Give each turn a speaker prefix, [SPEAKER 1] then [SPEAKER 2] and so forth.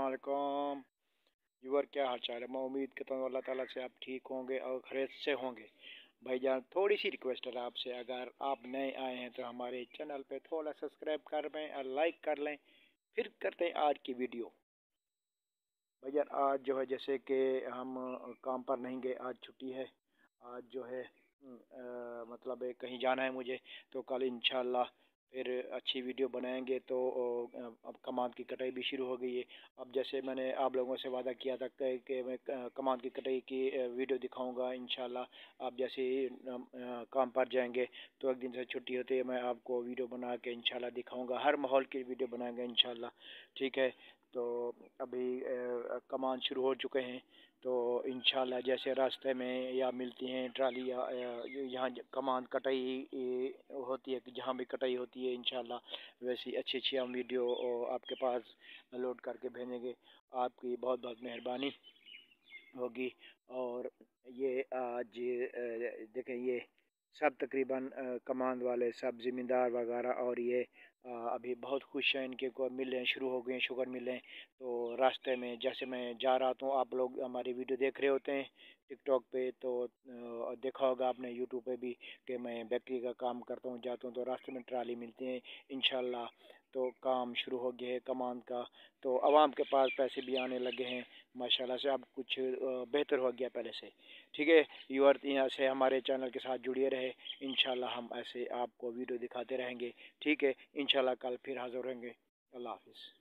[SPEAKER 1] अस्सलाम व्यूअर, क्या हाल चाल है। मैं उम्मीद करता हूँ अल्लाह ताला से आप ठीक होंगे और खैरियत से होंगे। भाईजान, थोड़ी सी रिक्वेस्ट है आपसे, अगर आप नए आए हैं तो हमारे चैनल पे थोड़ा सब्सक्राइब कर लें और लाइक कर लें। फिर करते हैं आज की वीडियो। भाईजान, आज जो है जैसे कि हम काम पर नहीं गए, आज छुट्टी है। आज जो है मतलब कहीं जाना है मुझे, तो कल इंशाल्लाह फिर अच्छी वीडियो बनाएंगे। तो अब कमान की कटाई भी शुरू हो गई है। अब जैसे मैंने आप लोगों से वादा किया था कि मैं कमान की कटाई की वीडियो दिखाऊंगा इंशाल्लाह। आप जैसे ही काम पर जाएंगे तो एक दिन से छुट्टी होती है, मैं आपको वीडियो बना के इंशाल्लाह दिखाऊंगा। हर माहौल की वीडियो बनाएंगे इंशाल्लाह, ठीक है। तो अभी कमान शुरू हो चुके हैं, तो इंशाल्लाह जैसे रास्ते में या मिलती हैं ट्राली या यहाँ कमान कटाई होती है, जहाँ भी कटाई होती है इंशाल्लाह वैसी अच्छी अच्छी हम वीडियो आपके पास लोड करके भेजेंगे। आपकी बहुत बहुत मेहरबानी होगी। और ये आज देखें, ये सब तकरीबन कमांड वाले सब ज़मींदार वगैरह, और ये अभी बहुत खुश हैं, इनके को मिलें शुरू हो गए हैं, शुगर मिलें। तो रास्ते में जैसे मैं जा रहा था, आप लोग हमारी वीडियो देख रहे होते हैं टिकटॉक पे, तो देखा होगा आपने यूट्यूब पे भी कि मैं बेकरी का काम करता हूँ, जाता हूँ तो रास्ते में ट्राली मिलती है इंशाल्लाह। तो काम शुरू हो गया है कमान का, तो आवाम के पास पैसे भी आने लगे हैं माशाल्लाह से। अब कुछ बेहतर हो गया पहले से, ठीक है। व्यूअर, यहाँ से हमारे चैनल के साथ जुड़े रहे, इंशाल्लाह हम ऐसे आपको वीडियो दिखाते रहेंगे, ठीक है। इंशाल्लाह कल फिर हाज़िर रहेंगे। अल्लाह हाफिज़।